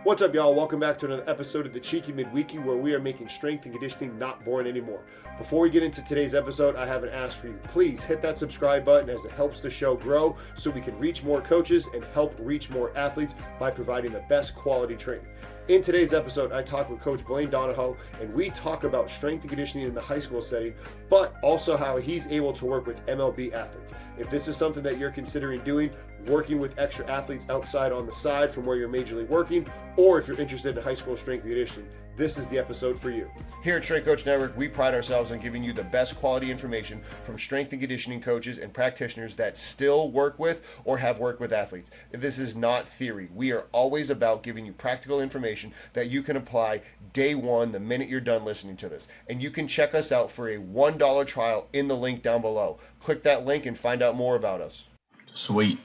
What's up, y'all? Welcome back to another episode of the Cheeky Midweeky, where we are making strength and conditioning not boring anymore. Before we get into today's episode, I have an ask for you. Please hit that subscribe button as it helps the show grow so we can reach more coaches and help reach more athletes by providing the best quality training. In today's episode, I talk with Coach Blaine Donahoe, and we talk about strength and conditioning in the high school setting, but also how he's able to work with MLB athletes. If this is something that you're considering doing, working with extra athletes outside on the side from where you're majorly working, or if you're interested in high school strength and conditioning, this is the episode for you. Here at Strength Coach Network, we pride ourselves on giving you the best quality information from strength and conditioning coaches and practitioners that still work with or have worked with athletes. This is not theory. We are always about giving you practical information that you can apply day one the minute you're done listening to this. And you can check us out for a $1 trial in the link down below. Click that link and find out more about us. Sweet.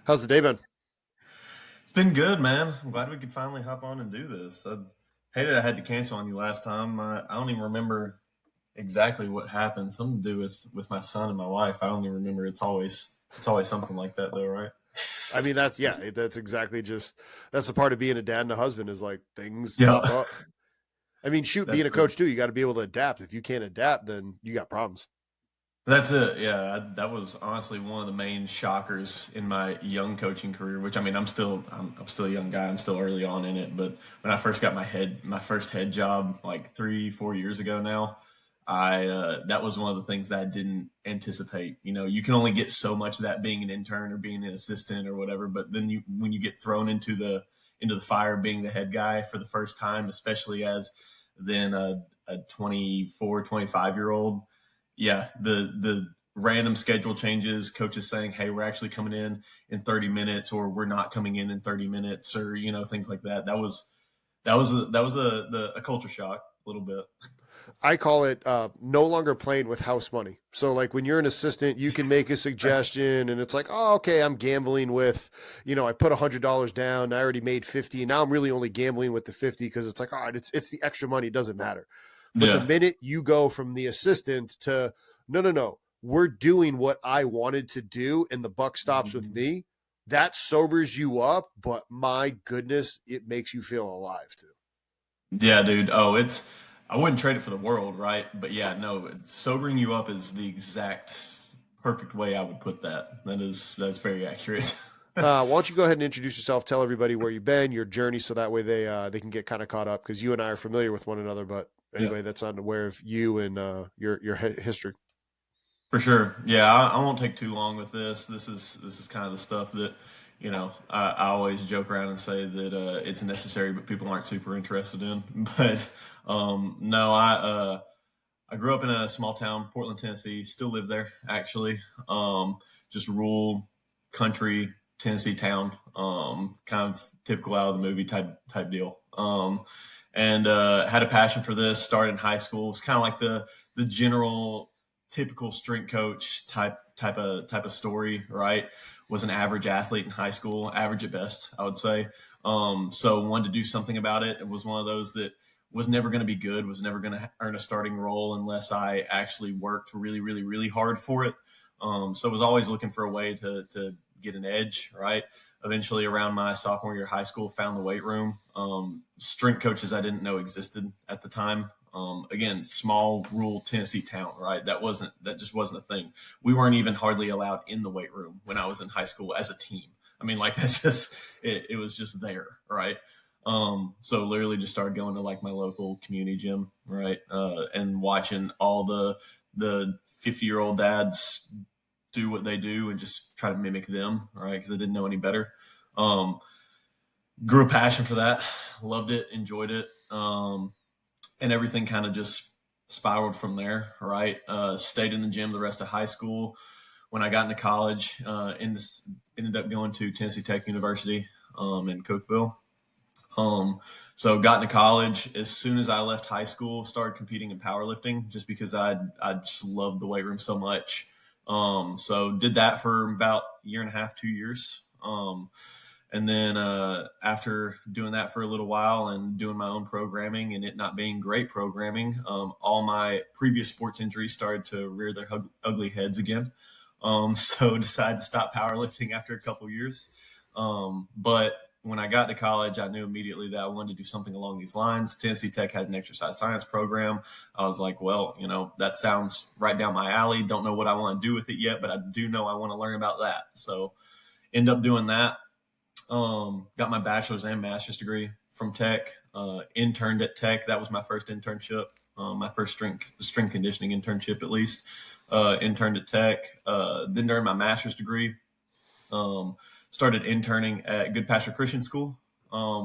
How's the day been? It's been good, man. I'm glad we could finally hop on and do this. I hated I had to cancel on you last time. I don't even remember exactly what happened. Something to do with my son and my wife. I don't even remember. It's always something like that, though, right? I mean, that's exactly that's the part of being a dad and a husband is like things pop up. I mean, being a coach too, you got to be able to adapt. If you can't adapt, then you got problems. That's it. Yeah, that was honestly one of the main shockers in my young coaching career. Which I mean, I'm still a young guy. I'm still early on in it. But when I first got my first head job like 3-4 years ago now, that was one of the things that I didn't anticipate. You know, you can only get so much of that being an intern or being an assistant or whatever. But then when you get thrown into the fire being the head guy for the first time, especially as then a 24, 25-year-old. Yeah, the random schedule changes, coaches saying, hey, we're actually coming in 30 minutes or we're not coming in 30 minutes or, you know, things like that. That was a culture shock a little bit. I call it no longer playing with house money. So like when you're an assistant, you can make a suggestion and it's like, oh, okay, I'm gambling with, I put $100 down. I already made 50. Now I'm really only gambling with the 50 because it's like, oh, it's the extra money. It doesn't matter. But the minute you go from the assistant to no, we're doing what I wanted to do and the buck stops with me, that sobers you up. But my goodness, it makes you feel alive too. Yeah, dude. Oh, I wouldn't trade it for the world, right? But yeah, no, sobering you up is the exact perfect way I would put that. That's very accurate. Why don't you go ahead and introduce yourself? Tell everybody where you've been, your journey, so that way they can get kind of caught up because you and I are familiar with one another. But anybody that's unaware of you and your history. For sure. Yeah, I won't take too long with this. This is kind of the stuff that, I always joke around and say that it's necessary, but people aren't super interested in. But no, I grew up in a small town, Portland, Tennessee. Still live there, actually. Just rural country Tennessee town. Kind of typical out of the movie type deal. And had a passion for this. Started in high school. It's kind of like the general typical strength coach type of story, right? Was an average athlete in high school, average at best, I would say. So wanted to do something about it. It was one of those that was never going to be good, was never going to earn a starting role unless I actually worked really, really, really hard for it. So I was always looking for a way to get an edge, right? Eventually around my sophomore year of high school, found the weight room. Strength coaches I didn't know existed at the time. Again, small rural Tennessee town, right? That just wasn't a thing. We weren't even hardly allowed in the weight room when I was in high school as a team. I mean, like that's just, it was just there, right? So literally just started going to like my local community gym, right? And watching all the 50-year-old dads do what they do and just try to mimic them, right? Because I didn't know any better. Grew a passion for that, loved it, enjoyed it. And everything kind of just spiraled from there, right? Stayed in the gym the rest of high school. When I got into college, ended up going to Tennessee Tech University in Cookeville. So got into college. As soon as I left high school, started competing in powerlifting just because I just loved the weight room so much. So did that for about a year and a half, 2 years. And then after doing that for a little while and doing my own programming and it not being great programming, all my previous sports injuries started to rear their ugly heads again. So decided to stop powerlifting after a couple years. But when I got to college, I knew immediately that I wanted to do something along these lines. Tennessee Tech has an exercise science program. I was like, well, that sounds right down my alley. Don't know what I want to do with it yet, but I do know I want to learn about that. So end up doing that. Got my bachelor's and master's degree from Tech. Interned at Tech. That was my first internship. My first strength conditioning internship, at least. Interned at Tech. Then during my master's degree, started interning at Good Pasture Christian School,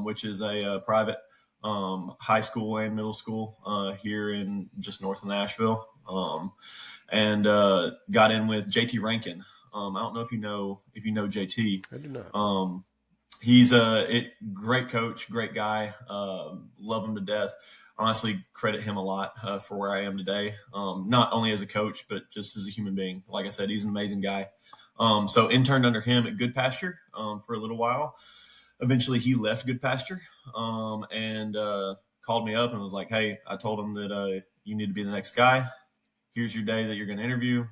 which is a private high school and middle school here in just north of Nashville. And got in with JT Rankin. I don't know if you know JT. I do not. He's a great coach, great guy. Love him to death. Honestly, credit him a lot for where I am today. Not only as a coach, but just as a human being. Like I said, he's an amazing guy. So interned under him at Good Pasture for a little while. Eventually, he left Good Pasture and called me up and was like, "Hey, I told him that you need to be the next guy. Here's your day that you're going to interview.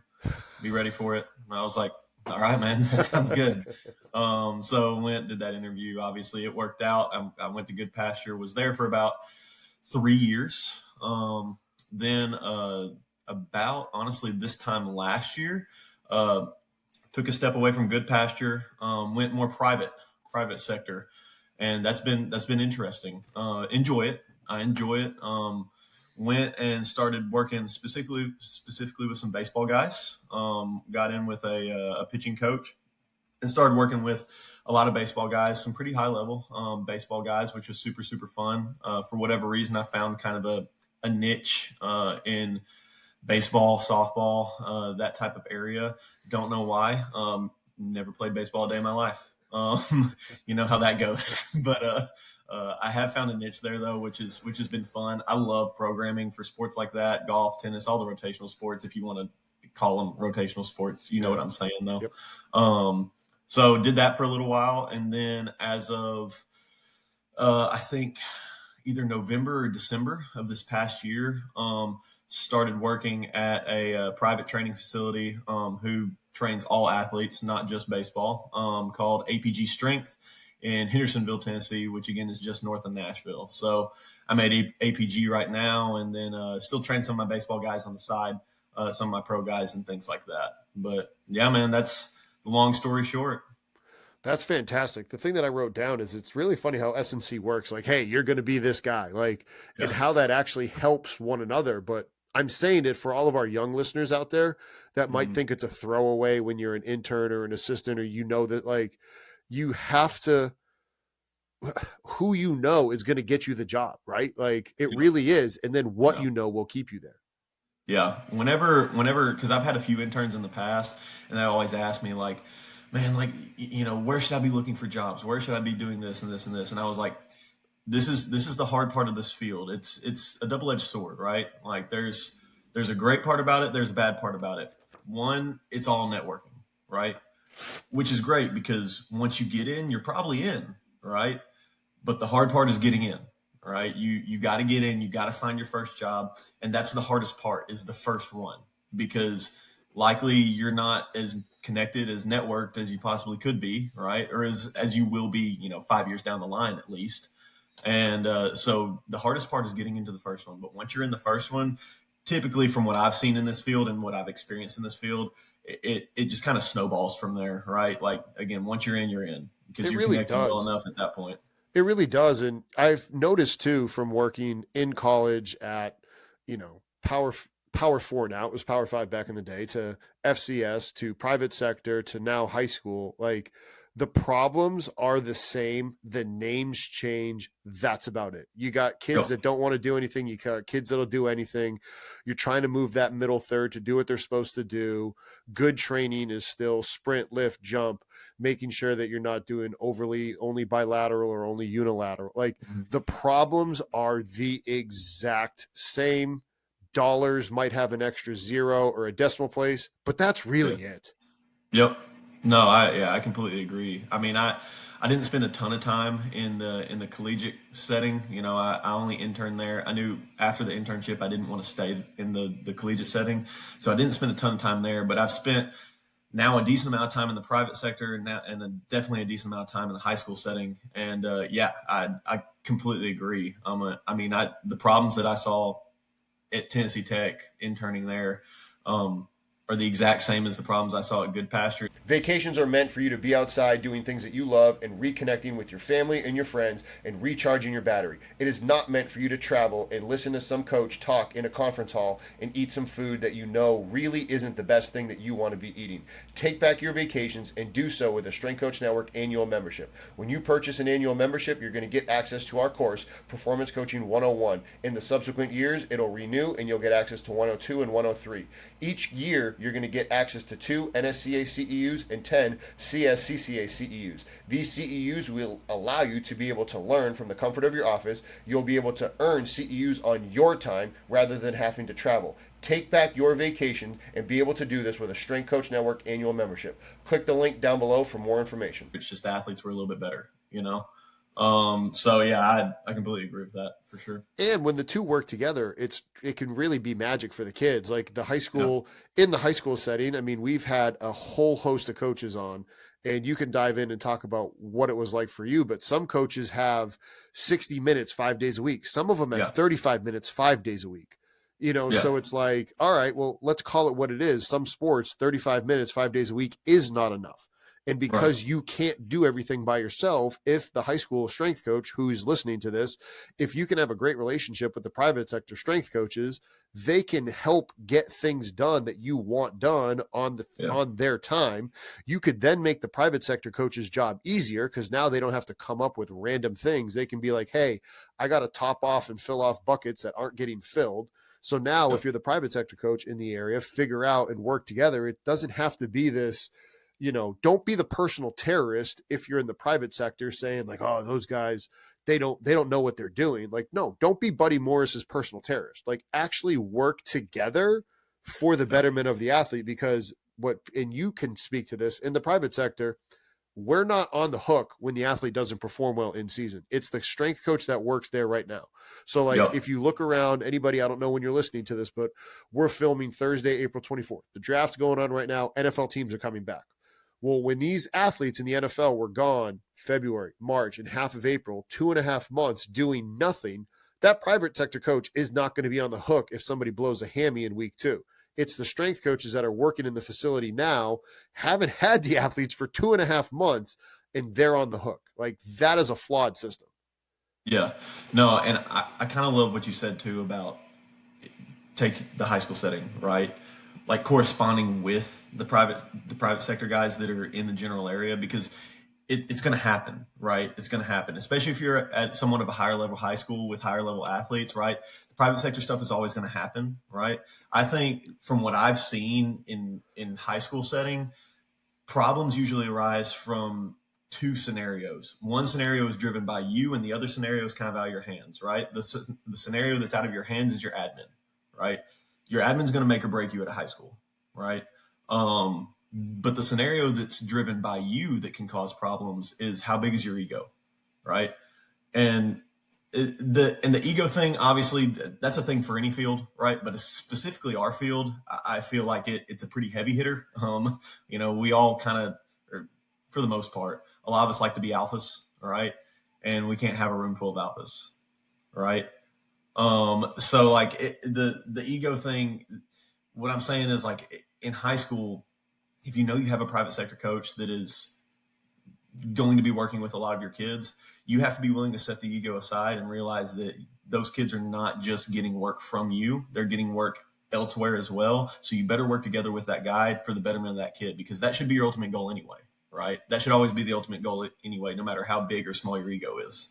Be ready for it." And I was like, "All right, man, that sounds good." So did that interview. Obviously, it worked out. I went to Good Pasture, was there for about 3 years. Then about, honestly, this time last year, took a step away from Good Pasture, went more private sector. And that's been interesting. Enjoy it. I enjoy it. Went and started working specifically with some baseball guys. Got in with a pitching coach and started working with a lot of baseball guys, some pretty high level baseball guys, which was super, super fun. For whatever reason, I found kind of a niche in baseball, softball, that type of area. Don't know why. Never played baseball a day in my life. You know how that goes. But I have found a niche there though, which has been fun. I love programming for sports like that, golf, tennis, all the rotational sports. If you want to call them rotational sports, you know what I'm saying though. Yep. So did that for a little while, and then as of I think either November or December of this past year, started working at a private training facility who trains all athletes, not just baseball, called APG Strength in Hendersonville, Tennessee, which again is just north of Nashville. So I'm at APG right now, and then still train some of my baseball guys on the side, some of my pro guys and things like that. But yeah, man, that's the long story short. That's fantastic. The thing that I wrote down is it's really funny how SNC works. Like, hey, you're going to be this guy, like, Yeah. and how that actually helps one another. But I'm saying it for all of our young listeners out there that might think it's a throwaway when you're an intern or an assistant, or that like you have to, who is going to get you the job, right? Like it really is. And then what will keep you there. Yeah. Whenever, because I've had a few interns in the past, and they always ask me like, man, like, where should I be looking for jobs? Where should I be doing this and this and this? And I was like, this is the hard part of this field. It's a double-edged sword, right? Like there's a great part about it. There's a bad part about it. One, it's all networking, right? Which is great because once you get in, you're probably in, right? But the hard part is getting in, right? You got to get in, you got to find your first job. And that's the hardest part, is the first one, because likely you're not as connected, as networked as you possibly could be, right? Or as you will be, 5 years down the line at least. And so the hardest part is getting into the first one. But once you're in the first one, typically from what I've seen in this field and what I've experienced in this field, it just kind of snowballs from there, right? Like, again, once you're in, because you're connected well enough at that point. It really does. And I've noticed too, from working in college at, Power 4 now, it was Power 5 back in the day, to FCS, to private sector, to now high school, like the problems are the same. The names change. That's about it. You got kids that don't want to do anything. You got kids that'll do anything. You're trying to move that middle third to do what they're supposed to do. Good training is still sprint, lift, jump, making sure that you're not doing overly only bilateral or only unilateral. Like the problems are the exact same. Dollars might have an extra zero or a decimal place, but that's really it. Yep. No, I completely agree. I mean, I didn't spend a ton of time in the collegiate setting. I only interned there. I knew after the internship I didn't want to stay in the collegiate setting, so I didn't spend a ton of time there. But I've spent now a decent amount of time in the private sector, definitely a decent amount of time in the high school setting. And I completely agree. The problems that I saw at Tennessee Tech interning there are the exact same as the problems I saw at Good Pasture. Vacations are meant for you to be outside doing things that you love and reconnecting with your family and your friends and recharging your battery. It is not meant for you to travel and listen to some coach talk in a conference hall and eat some food that you know really isn't the best thing that you want to be eating. Take back your vacations and do so with a Strength Coach Network annual membership. When you purchase an annual membership, you're going to get access to our course, Performance Coaching 101. In the subsequent years, it'll renew and you'll get access to 102 and 103. Each year, you're going to get access to 2 NSCA CEUs and 10 CSCCa CEUs. These CEUs will allow you to be able to learn from the comfort of your office. You'll be able to earn CEUs on your time rather than having to travel. Take back your vacation and be able to do this with a Strength Coach Network annual membership. Click the link down below for more information. It's just athletes were a little bit better, I completely agree with that for sure. And when the two work together, it can really be magic for the kids. Like the high school, in the high school setting, I mean, we've had a whole host of coaches on, and you can dive in and talk about what it was like for you. But some coaches have 60 minutes, 5 days a week. Some of them have 35 minutes, 5 days a week. So it's like, all right, well, let's call it what it is. Some sports, 35 minutes, 5 days a week is not enough. And because you can't do everything by yourself, if the high school strength coach who's listening to this, if you can have a great relationship with the private sector strength coaches, they can help get things done that you want done on their time. You could then make the private sector coach's job easier because now they don't have to come up with random things. They can be like, hey, I got to top off and fill off buckets that aren't getting filled. So now if you're the private sector coach in the area, figure out and work together. It doesn't have to be this, don't be the personal terrorist if you're in the private sector saying like, oh, those guys, they don't know what they're doing. Like, no, don't be Buddy Morris's personal terrorist. Like, actually work together for the betterment of the athlete, because and you can speak to this, in the private sector, we're not on the hook when the athlete doesn't perform well in season. It's the strength coach that works there right now. So if you look around, anybody, I don't know when you're listening to this, but we're filming Thursday, April 24th. The draft's going on right now. NFL teams are coming back. Well, when these athletes in the NFL were gone February, March, and half of April, 2.5 months doing nothing, that private sector coach is not going to be on the hook if somebody blows a hammy in week 2. It's the strength coaches that are working in the facility now, haven't had the athletes for 2.5 months, and they're on the hook. Like, that is a flawed system. Yeah. No, and I kind of love what you said too about take the high school setting, right? Like corresponding with the private sector guys that are in the general area, because it's going to happen, right? It's going to happen, especially if you're at somewhat of a higher level high school with higher level athletes, right? The private sector stuff is always going to happen, right? I think from what I've seen in high school setting, problems usually arise from 2 scenarios. One scenario is driven by you, and the other scenario is kind of out of your hands, right? The scenario that's out of your hands is your admin, right? Your admin's going to make or break you at a high school, right? But the scenario that's driven by you that can cause problems is how big is your ego, right? And the ego thing, obviously, that's a thing for any field, right? But specifically our field, I feel like it's a pretty heavy hitter. We all kind of, for the most part, a lot of us like to be alphas, right? And we can't have a room full of alphas, right? So like the ego thing, what I'm saying is, like, in high school, if you know you have a private sector coach that is going to be working with a lot of your kids, you have to be willing to set the ego aside and realize that those kids are not just getting work from you. They're getting work elsewhere as well. So you better work together with that guide for the betterment of that kid, because that should be your ultimate goal anyway, right? That should always be the ultimate goal anyway, no matter how big or small your ego is.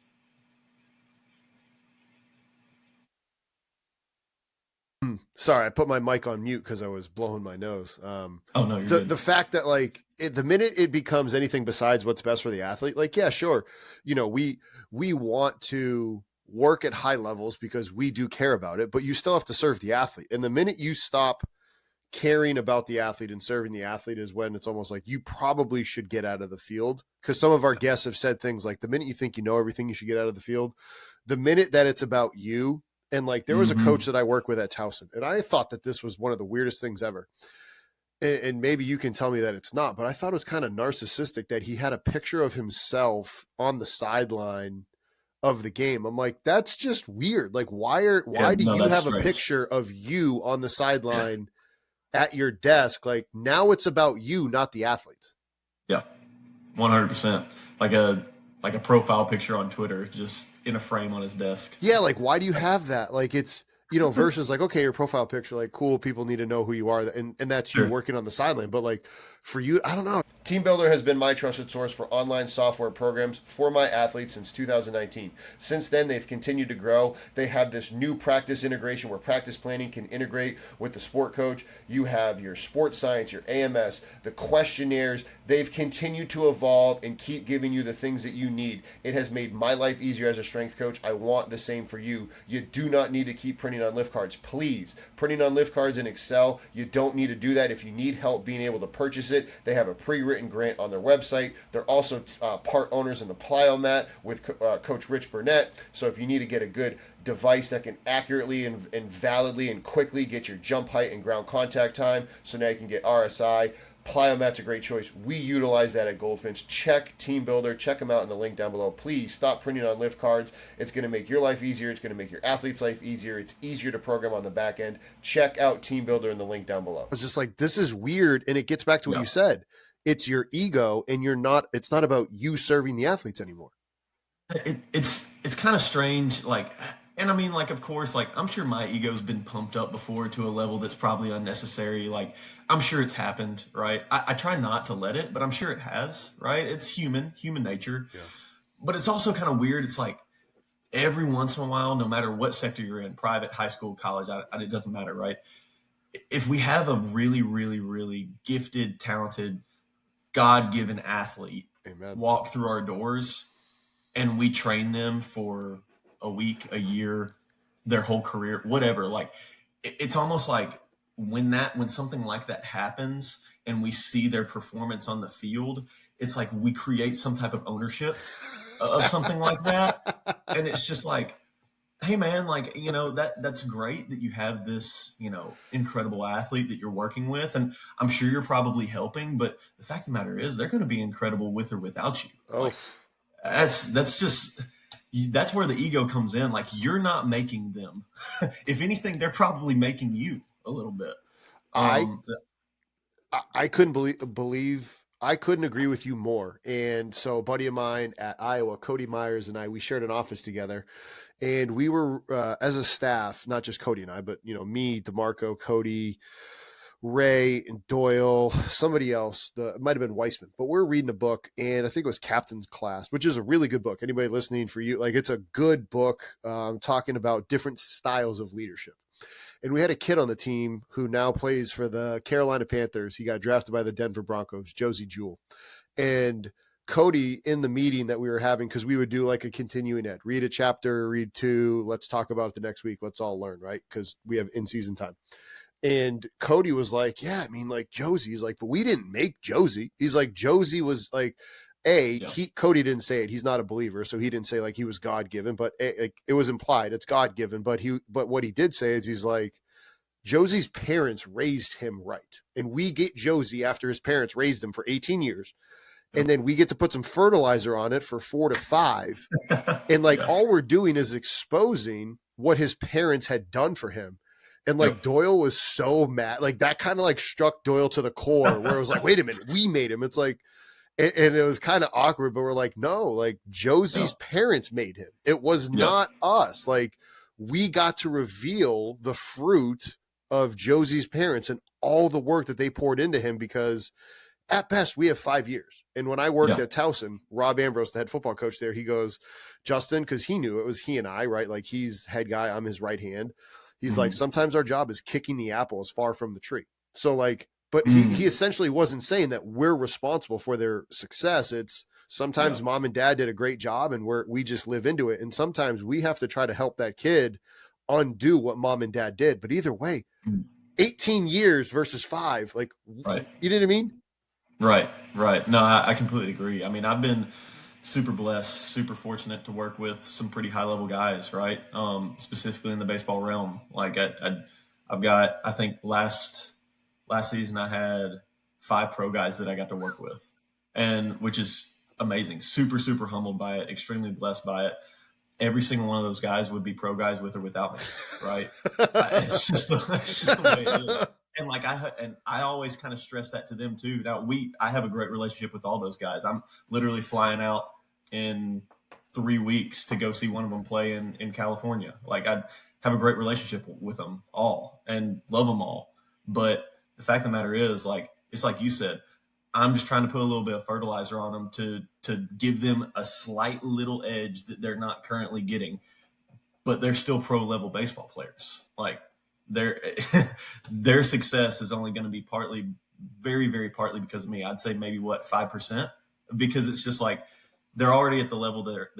Sorry, I put my mic on mute because I was blowing my nose. Oh no, you're good. The fact that, like, the minute it becomes anything besides what's best for the athlete, like, yeah, sure, we want to work at high levels because we do care about it, but you still have to serve the athlete. And the minute you stop caring about the athlete and serving the athlete is when it's almost like you probably should get out of the field. Because some of our guests have said things like, the minute you think you know everything, you should get out of the field. The minute that it's about you. And like, there was a coach that I work with at Towson, and I thought that this was one of the weirdest things ever. and maybe you can tell me that it's not, but I thought it was kind of narcissistic that he had a picture of himself on the sideline of the game. I'm like, that's just weird. Like, Yeah, why do no, you that's have a strange. picture of you on the Yeah, sideline at your desk? Like, now it's about you, not the athletes. yeah, 100%. Like a profile picture on Twitter, just in a frame on his desk. Yeah, like why do you have that? Like it's versus like, okay, your profile picture, like cool, people need to know who you are, and that's you Sure. working on the sideline. But like for you, I don't know. Team Builder has been my trusted source for online software programs for my athletes since 2019. Since then, they've continued to grow. They have this new practice integration where practice planning can integrate with the sport coach. You have your sports science, your AMS, the questionnaires. They've continued to evolve and keep giving you the things that you need. It has made my life easier as a strength coach. I want the same for you. You do not need to keep printing on lift cards. Please, printing on lift cards in Excel, you don't need to do that. If you need help being able to purchase it, they have a pre-written grant on their website. They're also part owners in the Plyomat with Coach Rich Burnett. So if you need to get a good device that can accurately and validly and quickly get your jump height and ground contact time, so now you can get RSI. Plyomat's a great choice. We utilize that at Goldfinch. Check Team Builder. Check them out in the link down below. Please stop printing on lift cards. It's going to make your life easier. It's going to make your athlete's life easier. It's easier to program on the back end. Check out Team Builder in the link down below. I was just like, this is weird. And it gets back to what Yeah. you said. It's your ego, and it's not about you serving the athletes anymore. It's kind of strange, like, and I mean, like, of course, like, I'm sure my ego's been pumped up before to a level that's probably unnecessary. Like, I'm sure it's happened, right? I try not to let it, but I'm sure it has, right? It's human nature. Yeah. But it's also kind of weird. It's like every once in a while, no matter what sector you're in, private, high school, college, it doesn't matter, right? If we have a really, really, really gifted, talented, God-given athlete Amen. walk through our doors, and we train them for a week, a year, their whole career, whatever. Like, it's almost like when something like that happens and we see their performance on the field, it's like we create some type of ownership of something like that. And it's just like, hey man, like, that's great that you have this, incredible athlete that you're working with. And I'm sure you're probably helping, but the fact of the matter is they're going to be incredible with or without you. Oh, Like, that's just that's where the ego comes in. Like, you're not making them. If anything, they're probably making you a little bit. I Um, I couldn't believe I couldn't agree with you more. And so a buddy of mine at Iowa, Cody Myers, and I, we shared an office together, and we were as a staff, not just Cody and I, but me, DeMarco, Cody, Ray, and Doyle, somebody else. It might have been Weissman, but we're reading a book, and I think it was Captain's Class, which is a really good book. Anybody listening, for you, like, it's a good book, talking about different styles of leadership. And we had a kid on the team who now plays for the Carolina Panthers. He got drafted by the Denver Broncos, Josie Jewell. And Cody, in the meeting that we were having, because we would do like a continuing ed, read a chapter, read two, let's talk about it the next week, let's all learn, right? Because we have in-season time. And Cody was like, yeah, I mean, like, Josie's like, but we didn't make Josie. He's like, Josie was like, yeah, Cody didn't say it. He's not a believer, so he didn't say like he was God given, but like, it was implied it's God given. But what he did say is he's like, Josie's parents raised him right, and we get Josie after his parents raised him for 18 years, and then we get to put some fertilizer on it for 4 to 5, and like yeah, all we're doing is exposing what his parents had done for him. And like yep, Doyle was so mad, like that kind of like struck Doyle to the core, where it was like, wait a minute, we made him. It's like, and it was kind of awkward, but we're like, no, like yeah, Josie's parents made him. It was yeah, not us. Like, we got to reveal the fruit of Josie's parents and all the work that they poured into him, because at best we have 5 years. And when I worked yeah, at Towson, Rob Ambrose, the head football coach there, he goes, Justin, because he knew it was he and I, right? Like, he's head guy, I'm his right hand. He's like, mm, sometimes our job is kicking the apple as far from the tree. So like, but he mm, essentially wasn't saying that we're responsible for their success. It's yeah, sometimes mom and dad did a great job and we just live into it. And sometimes we have to try to help that kid undo what mom and dad did. But either way, mm, 18 years versus 5, like, right, you know what I mean? right, right. No, I completely agree. I mean, I've been super blessed, super fortunate to work with some pretty high level guys, right? Specifically in the baseball realm. Like, I've got, I think last season I had 5 pro guys that I got to work with, and which is amazing. Super, super humbled by it, extremely blessed by it. Every single one of those guys would be pro guys with or without me, right? It's just the way it is. And like I always kind of stress that to them too. Now I have a great relationship with all those guys. I'm literally flying out in 3 weeks to go see one of them play in California. Like I have a great relationship with them all and love them all. But the fact of the matter is, like, it's like you said, I'm just trying to put a little bit of fertilizer on them to give them a slight little edge that they're not currently getting, but they're still pro level baseball players. Like their their success is only going to be very, very partly because of me. I'd say maybe 5%, because it's just like they're already at the level that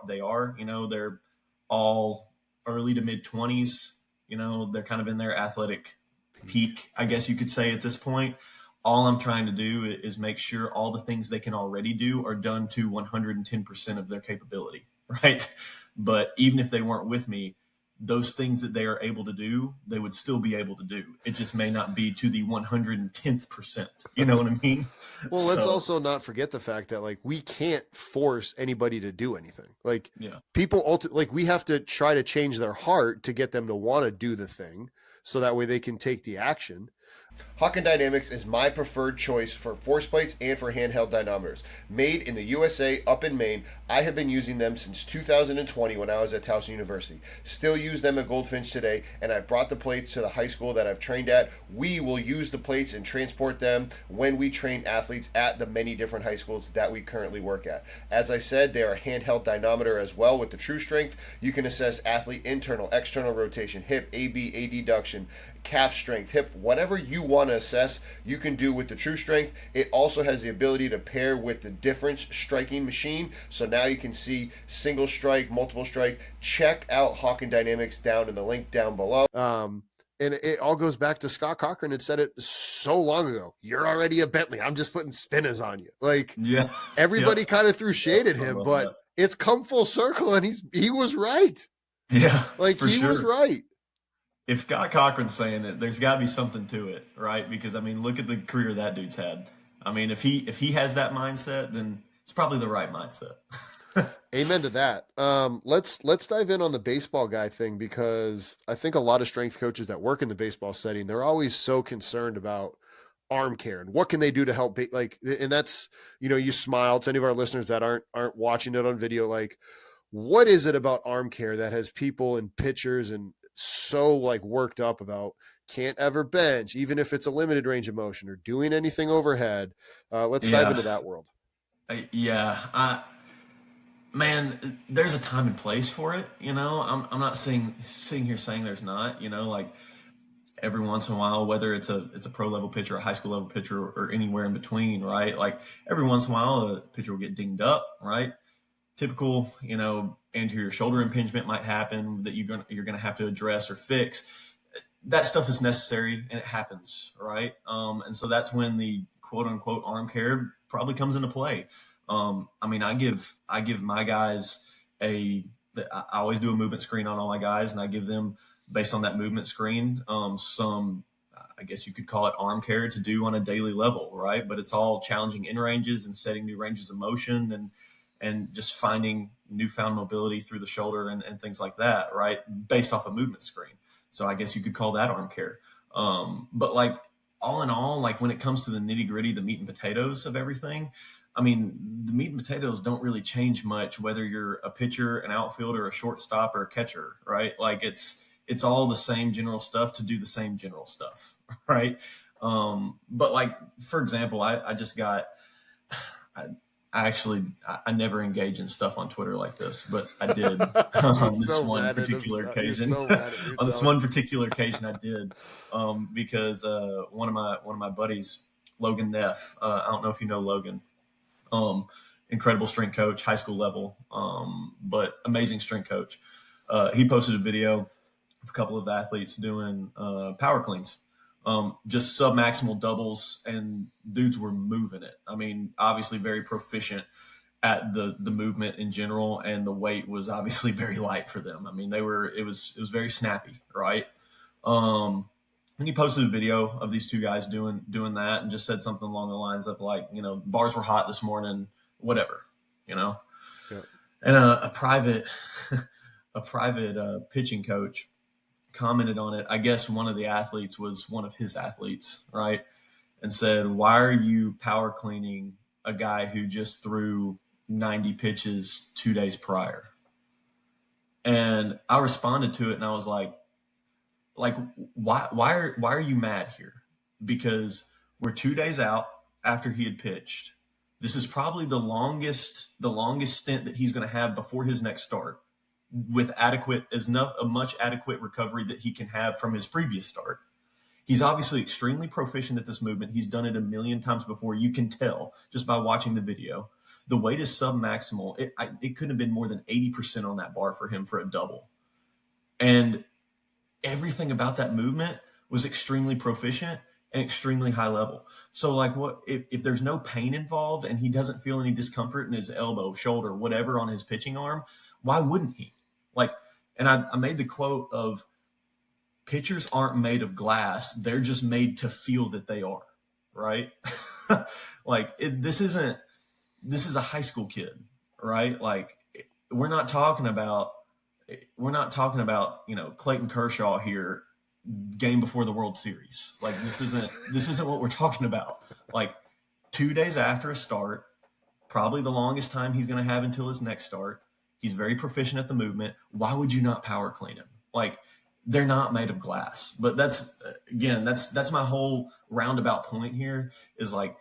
they are. They're all early to mid 20s. They're kind of in their athletic peak, I guess you could say, at this point. All I'm trying to do is make sure all the things they can already do are done to 110% of their capability, right? But even if they weren't with me, those things that they are able to do, they would still be able to do. It just may not be to the 110th percent. You know what I mean? Well, let's also not forget the fact that, like, we can't force anybody to do anything. Like, yeah, people we have to try to change their heart to get them to want to do the thing, so that way they can take the action. Hawken Dynamics is my preferred choice for force plates and for handheld dynamometers. Made in the USA, up in Maine, I have been using them since 2020 when I was at Towson University. Still use them at Goldfinch today, and I brought the plates to the high school that I've trained at. We will use the plates and transport them when we train athletes at the many different high schools that we currently work at. As I said, they are a handheld dynamometer as well with the True Strength. You can assess athlete internal, external rotation, hip, AB, adduction, calf strength, hip, whatever you want to assess, you can do with the True Strength. It also has the ability to pair with the difference striking machine, so now you can see single strike, multiple strike. Check out Hawken Dynamics down in the link down below. And it all goes back to Scott Cochran had said it so long ago. You're already a Bentley. I'm just putting spinners on you. Like, yeah, everybody kind of threw shade at him, but it's come full circle, and he was right. Yeah, like he was right. If Scott Cochran's saying it, there's got to be something to it, right? Because I mean, look at the career that dude's had. I mean, if he has that mindset, then it's probably the right mindset. Amen to that. Let's dive in on the baseball guy thing, because I think a lot of strength coaches that work in the baseball setting, they're always so concerned about arm care and what can they do to help. And that's, you smile to any of our listeners that aren't watching it on video. Like, what is it about arm care that has people and pitchers and so like worked up about can't ever bench, even if it's a limited range of motion, or doing anything overhead? Let's dive into that world. Man, there's a time and place for it. I'm not sitting here saying there's not. Like every once in a while, whether it's a pro level pitcher, a high school level pitcher, or anywhere in between, right? Like every once in a while, a pitcher will get dinged up, right? Typical, anterior shoulder impingement might happen that you're gonna have to address or fix. That stuff is necessary and it happens, right? And so that's when the quote unquote arm care probably comes into play. I mean, I give my guys I always do a movement screen on all my guys, and I give them, based on that movement screen, some, I guess you could call it arm care to do on a daily level, right? But it's all challenging in ranges and setting new ranges of motion and just finding newfound mobility through the shoulder and things like that, right? Based off a movement screen. So I guess you could call that arm care. But like all in all, like when it comes to the nitty gritty, the meat and potatoes of everything, I mean, the meat and potatoes don't really change much, whether you're a pitcher, an outfielder, a shortstop, or a catcher, right? Like it's all the same general stuff to do the same general stuff, right? But like, for example, I just got, I never engage in stuff on Twitter like this, but I did on this one particular occasion. On this one particular occasion, I did because one of my buddies, Logan Neff. I don't know if you know Logan. Incredible strength coach, high school level, but amazing strength coach. He posted a video of a couple of athletes doing power cleans. Just sub-maximal doubles, and dudes were moving it. I mean, obviously very proficient at the movement in general, and the weight was obviously very light for them. I mean, it was very snappy, right? And he posted a video of these two guys doing that, and just said something along the lines of like, bars were hot this morning, whatever, you know. Yeah. And a private a private pitching coach commented on it. I guess one of the athletes was one of his athletes, right? And said, "Why are you power cleaning a guy who just threw 90 pitches 2 days prior?" And I responded to it, and I was like, why are you mad here? Because we're 2 days out after he had pitched. This is probably the longest stint that he's going to have before his next start, with a much adequate recovery that he can have from his previous start. He's obviously extremely proficient at this movement. He's done it a million times before. You can tell just by watching the video. The weight is sub-maximal. It couldn't have been more than 80% on that bar for him for a double. And everything about that movement was extremely proficient and extremely high level. So like, what if there's no pain involved and he doesn't feel any discomfort in his elbow, shoulder, whatever on his pitching arm, why wouldn't he? Like, and I made the quote of, pitchers aren't made of glass. They're just made to feel that they are, right? Like, this is a high school kid, right? Like, we're not talking about Clayton Kershaw here, game before the World Series. Like, this isn't what we're talking about. Like, 2 days after a start, probably the longest time he's going to have until his next start. He's very proficient at the movement. Why would you not power clean him? Like, they're not made of glass. But that's my whole roundabout point here, is like,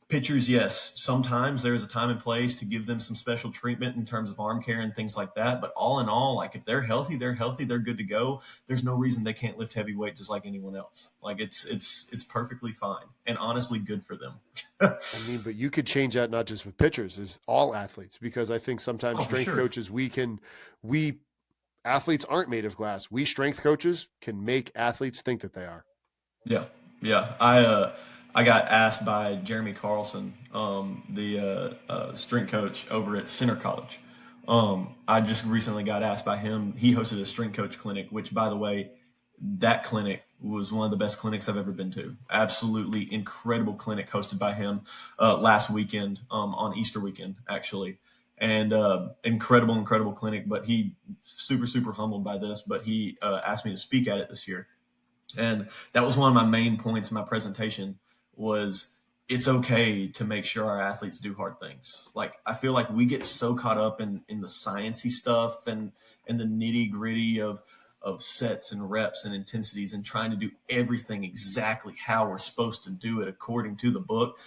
pitchers, yes, sometimes there's a time and place to give them some special treatment in terms of arm care and things like that. But all in all, like, if they're healthy, they're good to go. There's no reason they can't lift heavy weight just like anyone else. Like, it's perfectly fine and honestly good for them. I mean, but you could change that not just with pitchers, is all athletes, because I think sometimes strength coaches, we athletes aren't made of glass. We strength coaches can make athletes think that they are. Yeah, yeah. I got asked by Jeremy Carlson, the strength coach over at Center College. I just recently got asked by him. He hosted a strength coach clinic, which, by the way, that clinic was one of the best clinics I've ever been to. Absolutely incredible clinic hosted by him last weekend, on Easter weekend, actually. And incredible clinic. But he super humbled by this. But he asked me to speak at it this year. And that was one of my main points in my presentation, was it's okay to make sure our athletes do hard things. Like, I feel like we get so caught up in the sciencey stuff and the nitty gritty of sets and reps and intensities, and trying to do everything exactly how we're supposed to do it according to the book.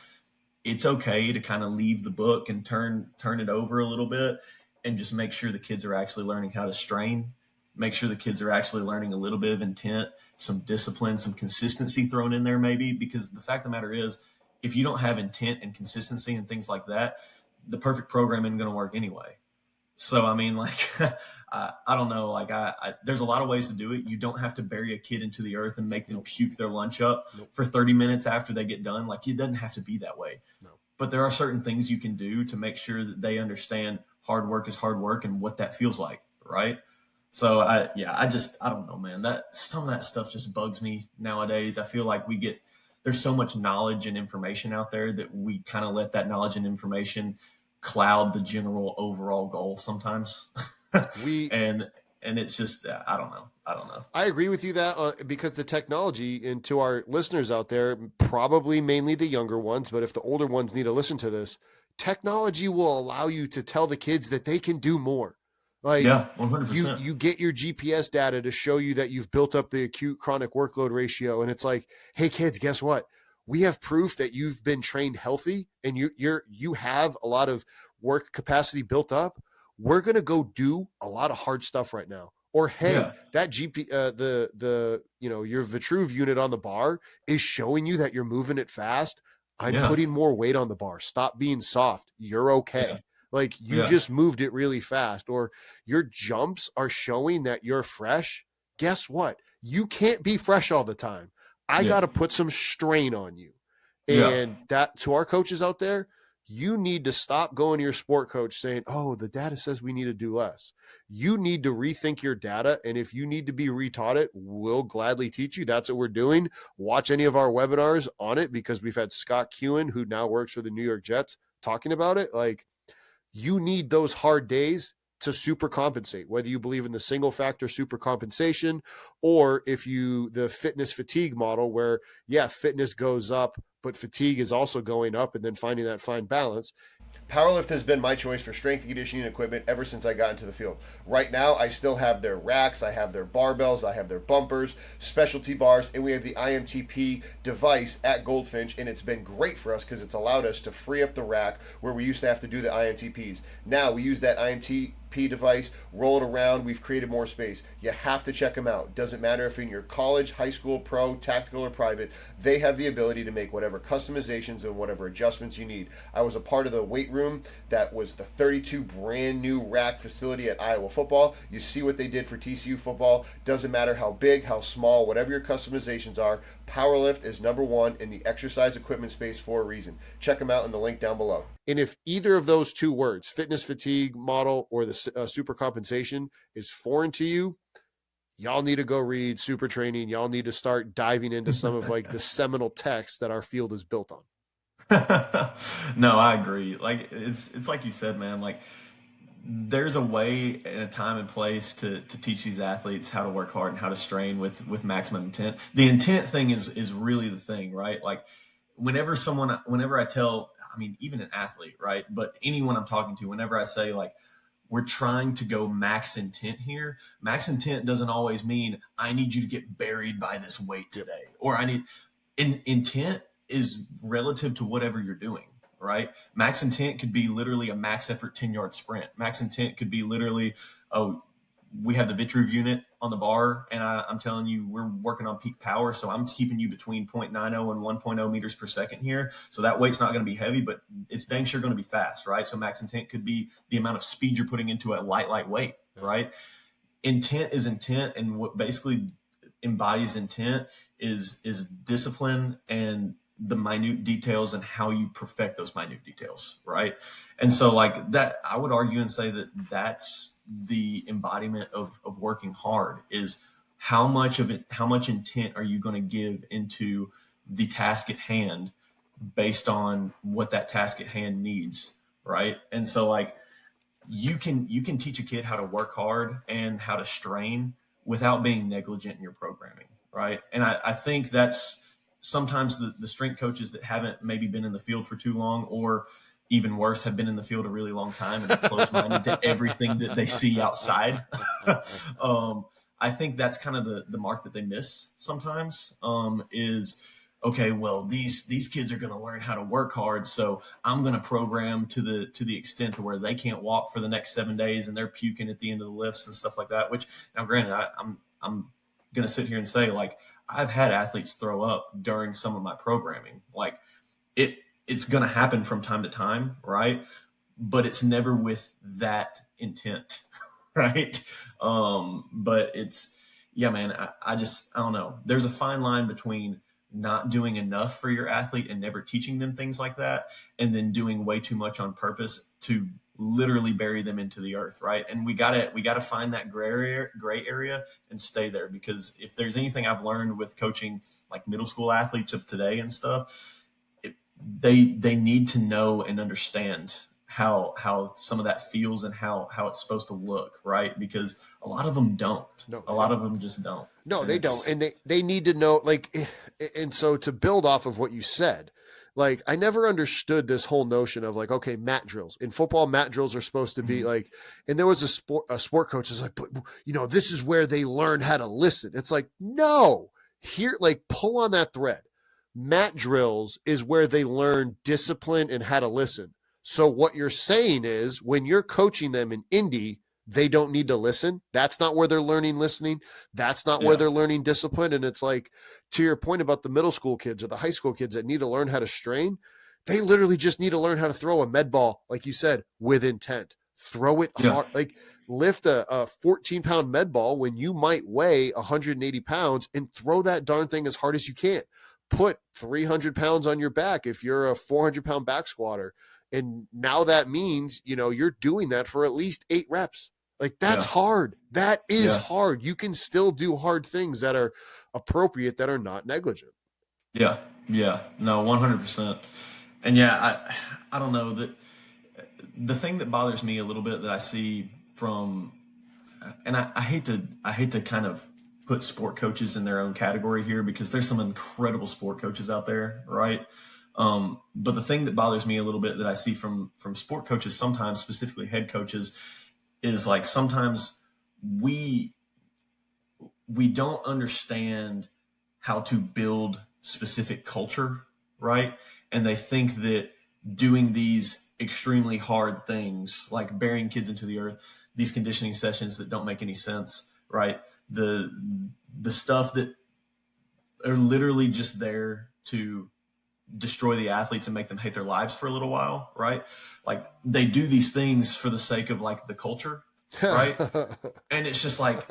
It's okay to kind of leave the book and turn it over a little bit, and just make sure the kids are actually learning how to strain, make sure the kids are actually learning a little bit of intent, some discipline, some consistency thrown in there maybe, because the fact of the matter is, if you don't have intent and consistency and things like that, the perfect program isn't going to work anyway. So, I mean, like, I don't know, like, there's a lot of ways to do it. You don't have to bury a kid into the earth and make them puke their lunch up for 30 minutes after they get done. Like, it doesn't have to be that way. No. But there are certain things you can do to make sure that they understand hard work is hard work and what that feels like, right? So I don't know, man. That some of that stuff just bugs me nowadays. I feel like there's so much knowledge and information out there that we kind of let that knowledge and information cloud the general overall goal sometimes. And it's just, I don't know. I agree with you that because the technology, and to our listeners out there, probably mainly the younger ones, but if the older ones need to listen to this, technology will allow you to tell the kids that they can do more. Like, yeah, 100%. You get your GPS data to show you that you've built up the acute chronic workload ratio. And it's like, hey kids, guess what? We have proof that you've been trained healthy and you have a lot of work capacity built up. We're going to go do a lot of hard stuff right now. Or, hey, that your Vitruve unit on the bar is showing you that you're moving it fast. I'm putting more weight on the bar. Stop being soft. You're okay. Yeah. Like, you just moved it really fast, or your jumps are showing that you're fresh. Guess what? You can't be fresh all the time. I got to put some strain on you. And that, to our coaches out there, You need to stop going to your sport coach saying, oh, the data says we need to do less. You need to rethink your data. And if you need to be retaught it, we'll gladly teach you. That's what we're doing. Watch any of our webinars on it, because we've had Scott Kewen, who now works for the New York Jets, talking about it. Like, you need those hard days to super compensate, whether you believe in the single factor super compensation, or if you, the fitness fatigue model where, yeah, fitness goes up, but fatigue is also going up, and then finding that fine balance. Powerlift has been my choice for strength and conditioning equipment ever since I got into the field. Right now, I still have their racks, I have their barbells, I have their bumpers, specialty bars, and we have the IMTP device at Goldfinch, and it's been great for us because it's allowed us to free up the rack where we used to have to do the IMTPs. Now we use that IMTP device, roll it around. We've created more space. You have to check them out. Doesn't matter if in your college, high school, pro, tactical, or private, they have the ability to make whatever customizations and whatever adjustments you need. I was a part of the weight room that was the 32 brand new rack facility at Iowa football. You see what they did for TCU football. Doesn't matter how big, how small, whatever your customizations are, Powerlift is number one in the exercise equipment space for a reason. Check them out in the link down below. And if either of those two words, fitness fatigue model or the super compensation, is foreign to you, y'all need to go read Super Training. Y'all need to start diving into some of like the seminal texts that our field is built on. No, I agree. Like it's like you said, man, like there's a way and a time and place to teach these athletes how to work hard and how to strain with maximum intent. The intent thing is really the thing, right? Like whenever I tell, I mean, even an athlete, right? But anyone I'm talking to, whenever I say like, we're trying to go max intent here, max intent doesn't always mean I need you to get buried by this weight today, or intent is relative to whatever you're doing. Right? Max intent could be literally a max effort 10-yard sprint. Max intent could be literally, oh, we have the Vitruve unit on the bar, and I'm telling you, we're working on peak power, so I'm keeping you between 0.90 and 1.0 meters per second here. So that weight's not going to be heavy, but it's dang sure going to be fast, right? So max intent could be the amount of speed you're putting into a light weight, right? Intent is intent, and what basically embodies intent is discipline and the minute details and how you perfect those minute details, right? And so like that, I would argue and say that that's the embodiment of working hard, is how much intent are you going to give into the task at hand based on what that task at hand needs, right? And so like you can teach a kid how to work hard and how to strain without being negligent in your programming, right? And I think that's sometimes the strength coaches that haven't maybe been in the field for too long, or even worse, have been in the field a really long time and close-minded to everything that they see outside. I think that's kind of the mark that they miss sometimes, is, okay, well, these kids are going to learn how to work hard, so I'm going to program to the extent to where they can't walk for the next 7 days and they're puking at the end of the lifts and stuff like that, which now granted, I'm going to sit here and say, like, I've had athletes throw up during some of my programming. Like it's going to happen from time to time, right? But it's never with that intent, right? But it's, yeah, man, I don't know. There's a fine line between not doing enough for your athlete and never teaching them things like that, and then doing way too much on purpose to literally bury them into the earth, right? And we gotta find that gray area and stay there, because if there's anything I've learned with coaching like middle school athletes of today and stuff, they need to know and understand how some of that feels and how it's supposed to look, right? Because a lot of them don't. No, a lot of them just don't. No, they don't. And they need to know, like, and so to build off of what you said, like, I never understood this whole notion of like, okay, mat drills in football, mat drills are supposed to be like, and there was a sport coach is like, but you know, this is where they learn how to listen. It's like, no, here, like, pull on that thread. Mat drills is where they learn discipline and how to listen. So what you're saying is when you're coaching them in Indy, they don't need to listen. That's not where they're learning listening. That's not where they're learning discipline. And it's like, to your point about the middle school kids or the high school kids that need to learn how to strain, they literally just need to learn how to throw a med ball, like you said, with intent. Throw it hard, like lift a 14-pound med ball when you might weigh 180 pounds and throw that darn thing as hard as you can. Put 300 pounds on your back if you're a 400-pound back squatter. And now that means, you're doing that for at least 8 reps. Like, that's Yeah. hard. That is Yeah. hard. You can still do hard things that are appropriate, that are not negligent. Yeah. Yeah. No, 100%. And yeah, I don't know that the thing that bothers me a little bit that I see from, and I hate to kind of put sport coaches in their own category here because there's some incredible sport coaches out there, right? But the thing that bothers me a little bit that I see from sport coaches sometimes, specifically head coaches, is like sometimes we we don't understand how to build specific culture, right? And they think that doing these extremely hard things like burying kids into the earth, these conditioning sessions that don't make any sense, right? The the stuff that are literally just there to destroy the athletes and make them hate their lives for a little while, right? Like they do these things for the sake of like the culture, right? And it's just like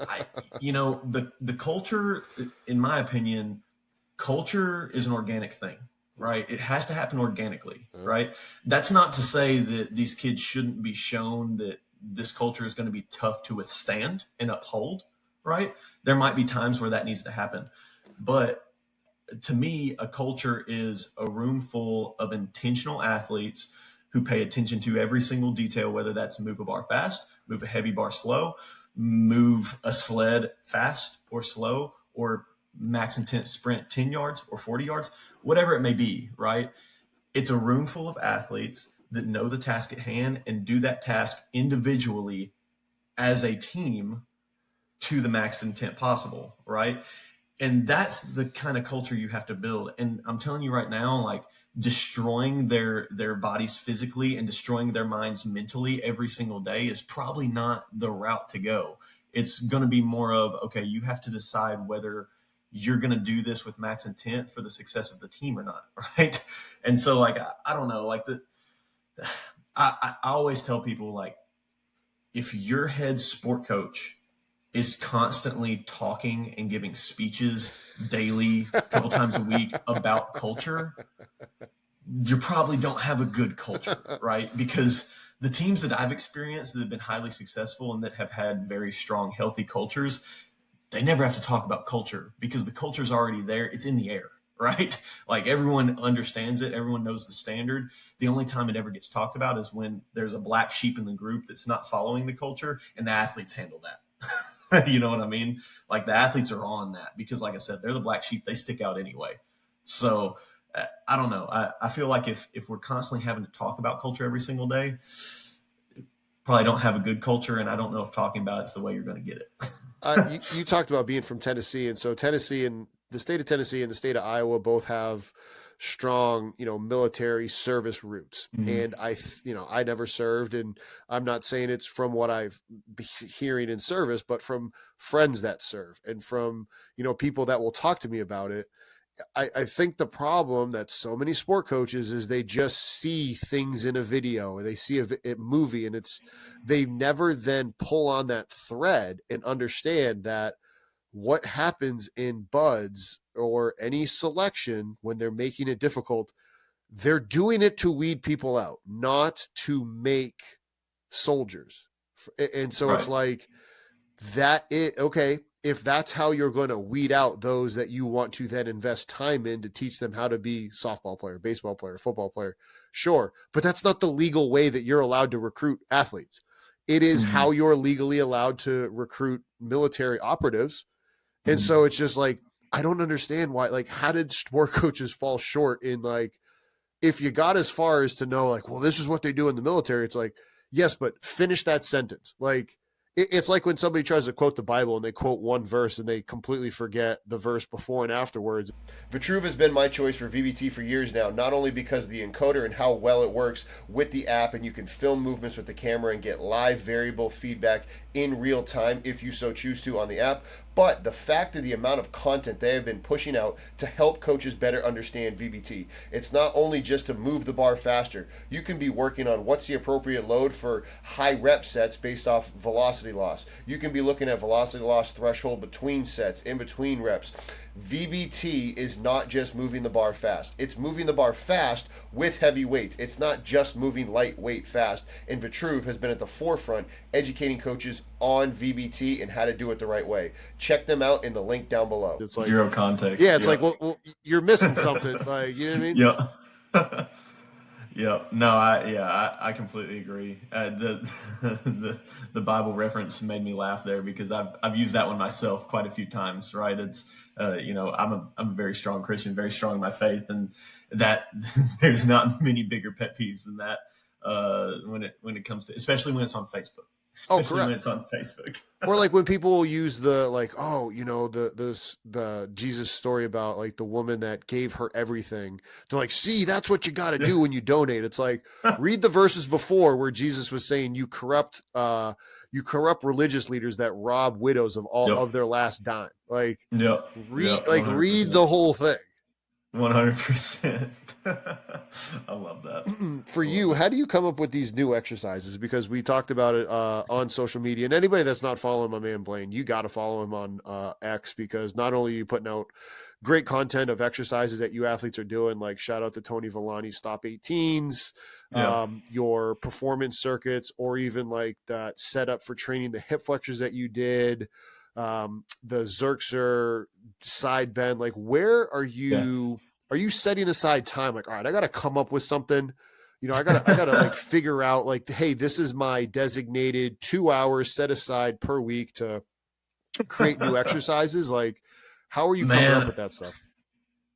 the culture, in my opinion, culture is an organic thing, right? It has to happen organically, right? That's not to say that these kids shouldn't be shown that this culture is going to be tough to withstand and uphold, right? There might be times where that needs to happen, but to me, a culture is a room full of intentional athletes who pay attention to every single detail, whether that's move a bar fast, move a heavy bar slow, move a sled fast or slow, or max intent sprint 10 yards or 40 yards, whatever it may be, right? It's a room full of athletes that know the task at hand and do that task individually as a team to the max intent possible, right? And that's the kind of culture you have to build. And I'm telling you right now, like destroying their bodies physically and destroying their minds mentally every single day is probably not the route to go. It's going to be more of, okay, you have to decide whether you're going to do this with max intent for the success of the team or not, right? And so like I don't know, like I always tell people, like, if your head sport coach is constantly talking and giving speeches daily, a couple times a week about culture, you probably don't have a good culture, right? Because the teams that I've experienced that have been highly successful and that have had very strong, healthy cultures, they never have to talk about culture because the culture's already there. It's in the air, right? Like everyone understands it. Everyone knows the standard. The only time it ever gets talked about is when there's a black sheep in the group that's not following the culture, and the athletes handle that. You know what I mean? Like the athletes are on that because, like I said, they're the black sheep. They stick out anyway. So I don't know. I feel like if we're constantly having to talk about culture every single day, probably don't have a good culture. And I don't know if talking about it's the way you're going to get it. You talked about being from Tennessee. And so Tennessee and the state of Tennessee and the state of Iowa both have strong, military service roots. Mhm. And I never served, and I'm not saying it's from what I've been hearing in service, but from friends that serve and from, people that will talk to me about it. I think the problem that so many sport coaches is they just see things in a video or they see a movie, and they never then pull on that thread and understand that what happens in buds or any selection when they're making it difficult, they're doing it to weed people out, not to make soldiers. And so it's Right. like okay, if that's how you're going to weed out those that you want to then invest time in to teach them how to be softball player, baseball player, football player, sure, but that's not the legal way that you're allowed to recruit athletes. It is how Mhm. you're legally allowed to recruit military operatives. And so Mhm. it's just like, I don't understand why, like, how did sport coaches fall short in, like, if you got as far as to know, like, well, this is what they do in the military, it's like, yes, but finish that sentence. Like, it's like when somebody tries to quote the Bible and they quote one verse and they completely forget the verse before and afterwards. Vitruve has been my choice for VBT for years now, not only because of the encoder and how well it works with the app, and you can film movements with the camera and get live variable feedback in real time if you so choose to on the app, but the fact of the amount of content they have been pushing out to help coaches better understand VBT. It's not only just to move the bar faster. You can be working on what's the appropriate load for high rep sets based off velocity velocity loss. You can be looking at velocity loss threshold between sets, in between reps. VBT is not just moving the bar fast. It's moving the bar fast with heavy weights. It's not just moving lightweight fast. And Vitruve has been at the forefront educating coaches on VBT and how to do it the right way. Check them out in the link down below. It's like zero context. Yeah, it's like, well, you're missing something. Like, you know what I mean? Yeah. Yeah, no, I completely agree. The Bible reference made me laugh there because I've used that one myself quite a few times. Right? It's I'm a very strong Christian, very strong in my faith, and that there's not many bigger pet peeves than that when it comes to, especially when it's on Facebook. Especially when it's on Facebook. Or like when people use the like, oh, the Jesus story about like the woman that gave her everything. They're like, see, that's what you got to do when you donate. It's like, read the verses before where Jesus was saying you corrupt religious leaders that rob widows of all of their last dime. Like, read the whole thing. 100%. I love that. For you, how do you come up with these new exercises? Because we talked about it on social media, and anybody that's not following my man Blaine, you got to follow him on X, because not only are you putting out great content of exercises that you athletes are doing, like shout out to Tony Villani's Stop 18s, your performance circuits, or even like that setup for training the hip flexors that you did, the Xerxer side bend. Like, where are you setting aside time? Like, all right, I got to come up with something, I gotta like figure out like, hey, this is my designated 2 hours set aside per week to create new exercises. Like, how are you coming up with that stuff?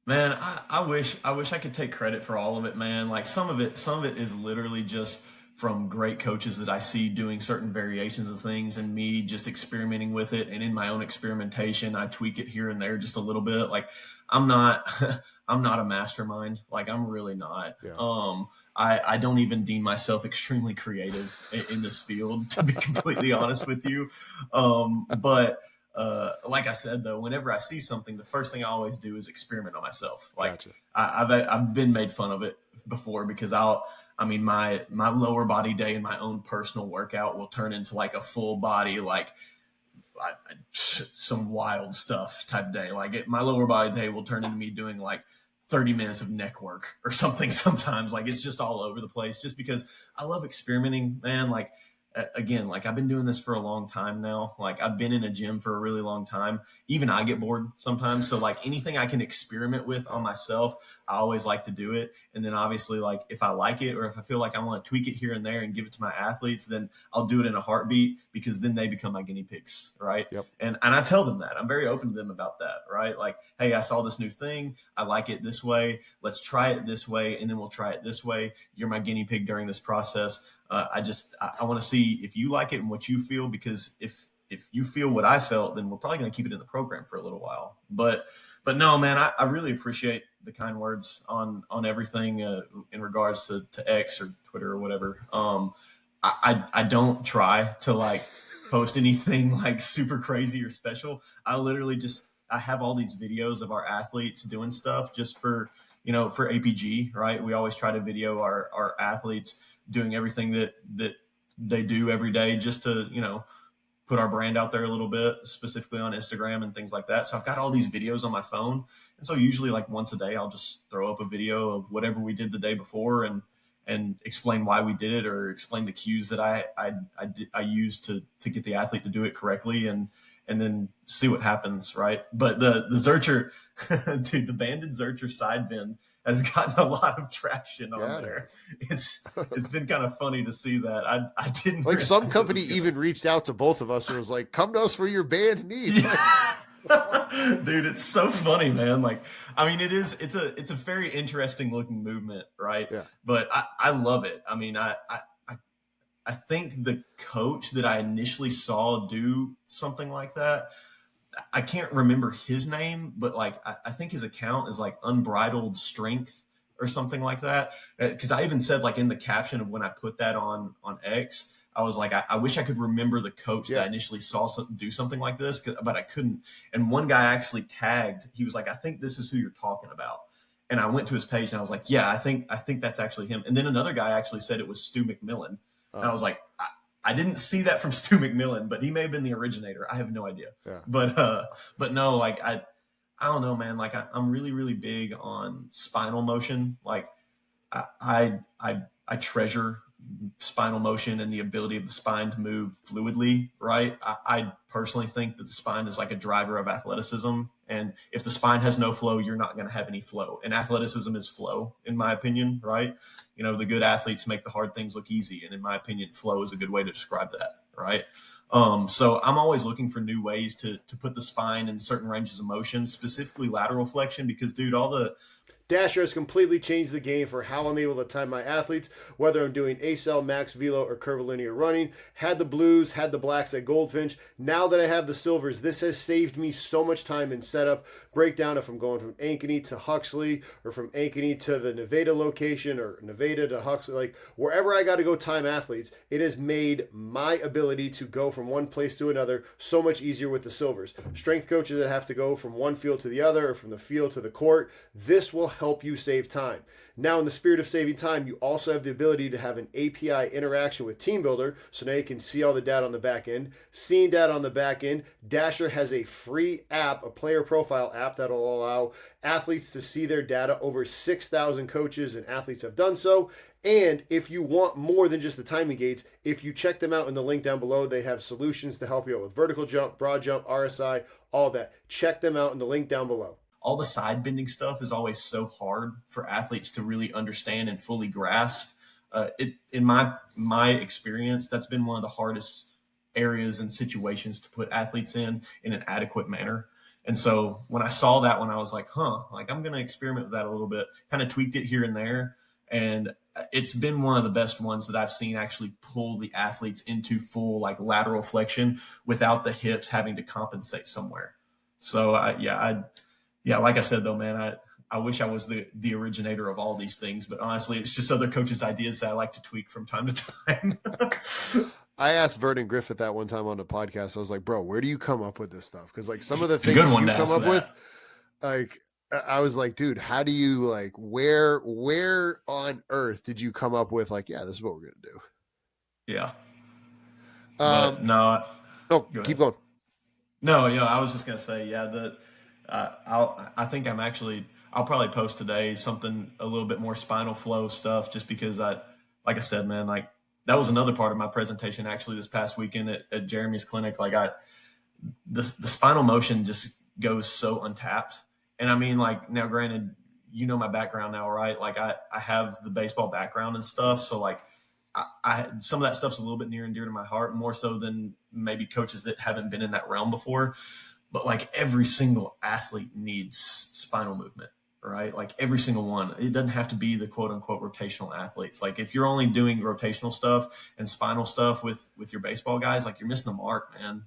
Man, I wish I could take credit for all of it, man. Like some of it is literally just from great coaches that I see doing certain variations of things and me just experimenting with it. And in my own experimentation, I tweak it here and there just a little bit. Like I'm not a mastermind. Like I'm really not. Yeah. I don't even deem myself extremely creative in this field, to be completely honest with you. But like I said, though, whenever I see something, the first thing I always do is experiment on myself. Like gotcha. I've been made fun of it before because my lower body day in my own personal workout will turn into like a full body, like some wild stuff type day. Like my lower body day will turn into me doing like 30 minutes of neck work or something sometimes. Like it's just all over the place just because I love experimenting, man. Like, again, like I've been doing this for a long time now. Like I've been in a gym for a really long time. Even I get bored sometimes. So like anything I can experiment with on myself, I always like to do it. And then obviously like if I like it or if I feel like I want to tweak it here and there and give it to my athletes, then I'll do it in a heartbeat because then they become my guinea pigs. Right. Yep. And I tell them that. I'm very open to them about that. Right. Like, hey, I saw this new thing. I like it this way. Let's try it this way. And then we'll try it this way. You're my guinea pig during this process. I want to see if you like it and what you feel, because if you feel what I felt, then we're probably going to keep it in the program for a little while. But no, man, I really appreciate the kind words on everything in regards to X or Twitter or whatever. I don't try to like post anything like super crazy or special. I literally I have all these videos of our athletes doing stuff just for APG, right? We always try to video our athletes doing everything that they do every day just to, put our brand out there a little bit, specifically on Instagram and things like that. So I've got all these videos on my phone. And so usually like once a day, I'll just throw up a video of whatever we did the day before and explain why we did it, or explain the cues that I used to get the athlete to do it correctly, and then see what happens. Right. But the Xerxer, dude, the banded Xerxer side bend has gotten a lot of traction on there. It's been kind of funny to see that. I didn't like some company even reached out to both of us and was like, come to us for your band needs. Yeah. Dude, it's so funny, man. Like, I mean, it's a very interesting looking movement, right? Yeah. But I love it. I mean, I think the coach that I initially saw do something like that, I can't remember his name, but like I think his account is like Unbridled Strength or something like that. Because I even said like in the caption of when I put that on X, I was like, I wish I could remember the coach that I initially saw do something like this, but I couldn't. And one guy actually tagged. He was like, I think this is who you're talking about. And I went to his page and I was like, yeah, I think that's actually him. And then another guy actually said it was Stu McMillan. And I was like, I didn't see that from Stu McMillan, but he may have been the originator. I have no idea. Yeah. But no, like I don't know, man. Like I'm really, really big on spinal motion. Like I treasure spinal motion and the ability of the spine to move fluidly, right? I personally think that the spine is like a driver of athleticism. And if the spine has no flow, you're not going to have any flow. And athleticism is flow, in my opinion, right? You know, the good athletes make the hard things look easy. And in my opinion, flow is a good way to describe that, right? So I'm always looking for new ways to put the spine in certain ranges of motion, specifically lateral flexion, because dude, all the Dasher has completely changed the game for how I'm able to time my athletes, whether I'm doing ACL, max velo, or curvilinear running. Had the blues, had the blacks at Goldfinch. Now that I have the silvers, this has saved me so much time in setup, breakdown if I'm going from Ankeny to Huxley, or from Ankeny to the Nevada location, or Nevada to Huxley. Like wherever I got to go time athletes, it has made my ability to go from one place to another so much easier with the silvers. Strength coaches that have to go from one field to the other, or from the field to the court, this will help you save time. Now, in the spirit of saving time, you also have the ability to have an API interaction with TeamBuilder, so now you can see all the data on the back end. Seeing data on the back end, Dasher has a free app, a player profile app, that'll allow athletes to see their data. Over 6,000 coaches and athletes have done so. And if you want more than just the timing gates, if you check them out in the link down below, they have solutions to help you out with vertical jump, broad jump, RSI, all that. Check them out in the link down below. All the side bending stuff is always so hard for athletes to really understand and fully grasp. In my experience, that's been one of the hardest areas and situations to put athletes in an adequate manner. And so when I saw that one, I was like, like I'm going to experiment with that a little bit, kind of tweaked it here and there. And it's been one of the best ones that I've seen actually pull the athletes into full like lateral flexion without the hips having to compensate somewhere. So yeah, like I said, though, man, I wish I was the originator of all these things, but honestly, it's just other coaches' ideas that I like to tweak from time to time. I asked Vernon Griffith that one time on the podcast. I was like, bro, where do you come up with this stuff? Because like some of the things you come up with, like I was like, dude, how do you like where on earth did you come up with like, yeah, this is what we're gonna do? Yeah. No. Keep going. No, I was just gonna say, yeah, I think I'll probably post today something a little bit more spinal flow stuff, just because like I said, man, like that was another part of my presentation actually this past weekend at Jeremy's clinic. Like the spinal motion just goes so untapped. And I mean, like now granted, you know my background now, right? Like I have the baseball background and stuff. So like I some of that stuff's a little bit near and dear to my heart, more so than maybe coaches that haven't been in that realm before. But like every single athlete needs spinal movement, right? Like every single one. It doesn't have to be the quote unquote rotational athletes. Like if you're only doing rotational stuff and spinal stuff with your baseball guys, like you're missing the mark, man.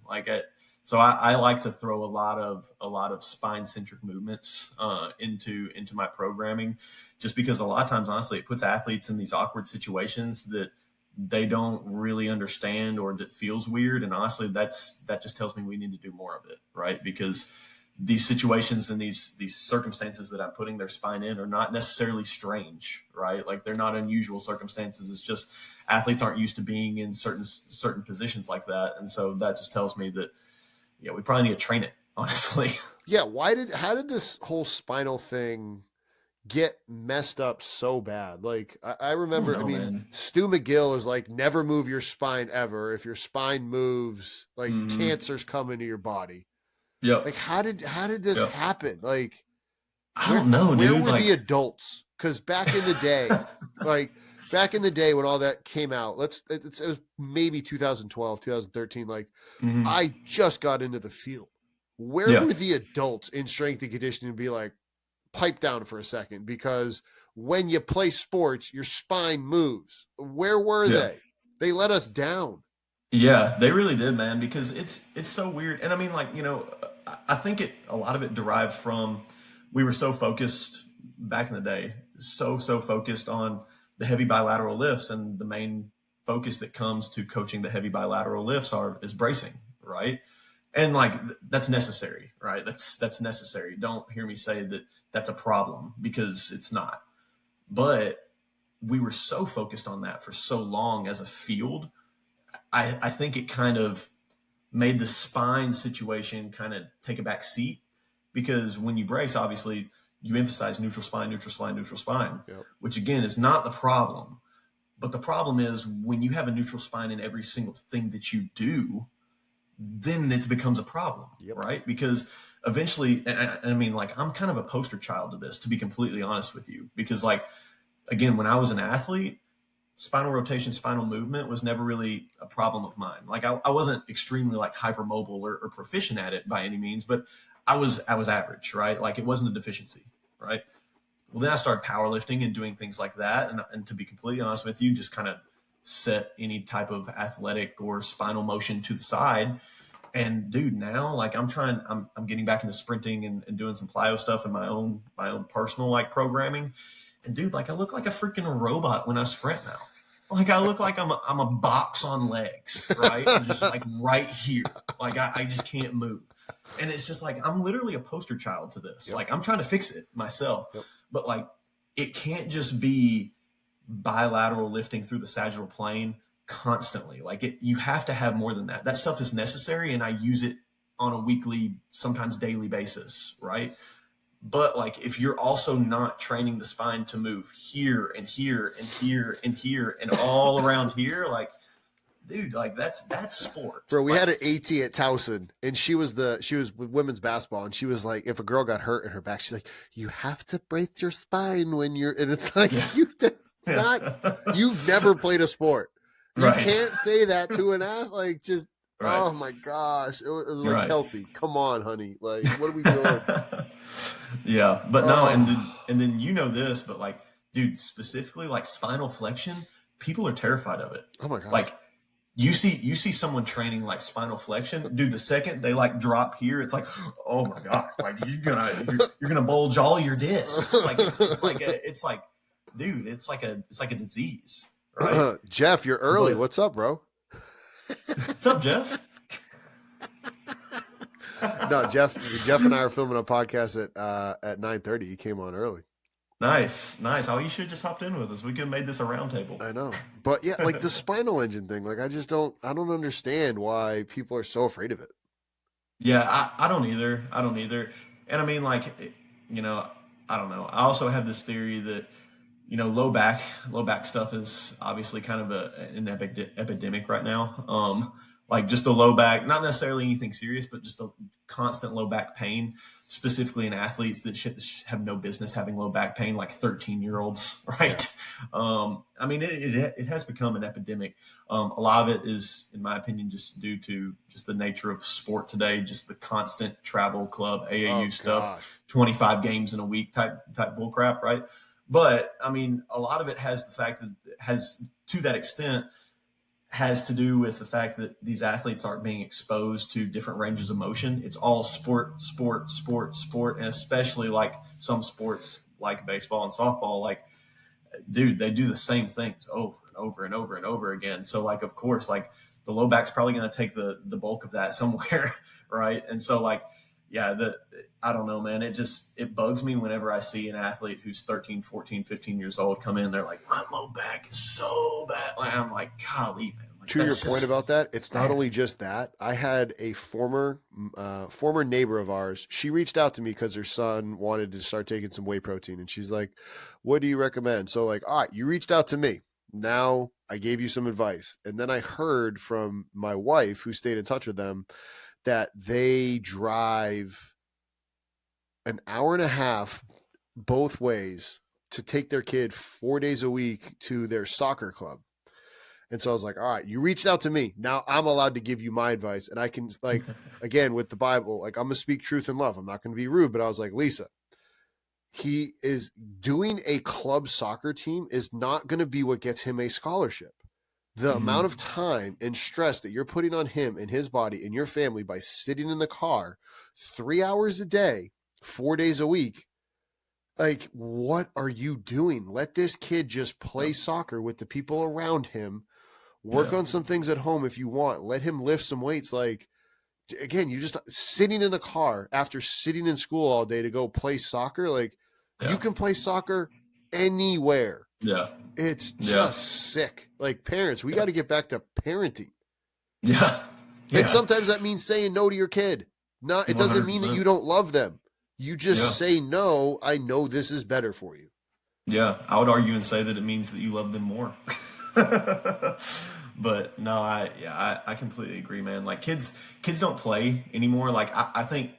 So I like to throw a lot of spine centric movements into my programming, just because a lot of times, honestly, it puts athletes in these awkward situations that they don't really understand, or that feels weird. And honestly, that just tells me we need to do more of it, right? Because these situations and these circumstances that I'm putting their spine in are not necessarily strange, right? Like they're not unusual circumstances. It's just athletes aren't used to being in certain positions like that. And so that just tells me that, we probably need to train it, honestly. Yeah. How did this whole spinal thing get messed up so bad? Like I remember, man. Stu McGill is like, never move your spine ever. If your spine moves, like cancer's coming to your body. Yeah. Like how did this happen? Like, I don't know, dude. Where were the adults? Because back in the day, when all that came out, it was maybe 2012, 2013. Like I just got into the field. Where were the adults in strength and conditioning to be like, pipe down for a second? Because when you play sports, your spine moves. Where were they? They let us down. Yeah, they really did, man, because it's so weird. And I mean, like, I think a lot of it derived from, we were so focused back in the day, so focused on the heavy bilateral lifts, and the main focus that comes to coaching the heavy bilateral lifts is bracing, right? And like that's necessary, right? That's necessary. Don't hear me say that that's a problem, because it's not. But we were so focused on that for so long as a field. I think it kind of made the spine situation kind of take a back seat, because when you brace, obviously you emphasize neutral spine, neutral spine, neutral spine, Yep. which again is not the problem. But the problem is when you have a neutral spine in every single thing that you do, then it becomes a problem, Yep. right? Because eventually, and I mean, like, I'm kind of a poster child to this, to be completely honest with you, because like, again, when I was an athlete, spinal rotation, spinal movement was never really a problem of mine. Like I wasn't extremely like hypermobile or proficient at it by any means, but I was average, right? Like it wasn't a deficiency, right? Well, then I started powerlifting and doing things like that. And to be completely honest with you, just kind of set any type of athletic or spinal motion to the side. And dude, now like I'm getting back into sprinting and doing some plyo stuff in my own personal like programming. And dude, like I look like a freaking robot when I sprint now. Like I look like I'm a box on legs, right? I'm just like right here. Like I just can't move. And it's just like I'm literally a poster child to this. Yep. Like I'm trying to fix it myself. Yep. But like it can't just be bilateral lifting through the sagittal plane constantly. Like you have to have more than that. That stuff is necessary, and I use it on a weekly, sometimes daily basis, right? But like if you're also not training the spine to move here and here and here and here and all around here, like dude, like that's sport. Bro, we like, had an AT at Towson, and she was with women's basketball, and she was like, if a girl got hurt in her back, she's like, you have to brace your spine when you're, and it's like, you've never played a sport. You right. can't say that to an athlete. Like, just, right. Oh my gosh. It was like, right. Kelsey, come on, honey. Like, what are we doing? Yeah, but no, and then you know this, but like, dude, specifically like spinal flexion, people are terrified of it. Oh my god! Like, you see someone training like spinal flexion, dude. The second they like drop here, it's like, oh my god, like you're gonna bulge all your discs. Like it's like, dude, it's like a disease, right? Jeff, you're early. What's up, bro? What's up, Jeff? No, Jeff and I are filming a podcast at 9:30. He came on early. Nice. Oh, you should have just hopped in with us. We could have made this a round table. I know. But yeah, like the spinal engine thing, like I don't understand why people are so afraid of it. Yeah, I don't either. And I mean, like, you know, I don't know. I also have this theory that, you know, low back stuff is obviously kind of an epidemic right now. Like just a low back, not necessarily anything serious, but just a constant low back pain, specifically in athletes that have no business having low back pain, like 13-year-olds, right? I mean, it has become an epidemic. A lot of it is, in my opinion, just due to just the nature of sport today, just the constant travel club, AAU stuff, 25 games in a week type bullcrap, right? But I mean, a lot of it has the fact that to that extent, has to do with the fact that these athletes aren't being exposed to different ranges of motion. It's all sport, and especially like some sports like baseball and softball, like, dude, they do the same things over and over and over and over again. So like, of course, like the low back's probably going to take the bulk of that somewhere, right? And so like, yeah, I don't know, man. It bugs me whenever I see an athlete who's 13, 14, 15 years old come in. They're like, my low back is so bad. Like, I'm like, golly, man. Like, to your point about that, it's not only just that. I had a former neighbor of ours. She reached out to me because her son wanted to start taking some whey protein. And she's like, what do you recommend? So like, all right, you reached out to me. Now I gave you some advice. And then I heard from my wife, who stayed in touch with them, that they drive an hour and a half both ways to take their kid 4 days a week to their soccer club. And so I was like, all right, you reached out to me. Now I'm allowed to give you my advice. And I can, like, again, with the Bible, like, I'm going to speak truth in love. I'm not going to be rude, but I was like, Lisa, he is doing a club soccer team is not going to be what gets him a scholarship. The amount of time and stress that you're putting on him and his body and your family by sitting in the car 3 hours a day, 4 days a week, like, what are you doing? Let this kid just play soccer with the people around him, work on some things at home if you want, let him lift some weights. Like, again, you just sitting in the car after sitting in school all day to go play soccer. Like, you can play soccer anywhere. Yeah. It's just sick. Like, parents, we got to get back to parenting. Yeah. And Yeah. sometimes that means saying no to your kid. Not, it doesn't mean that 100%. you don't love them. You Yeah. just say no. I know this is better for you. Yeah. I would argue and say that it means that you love them more. But no, I completely agree, man. Like kids don't play anymore. Like I think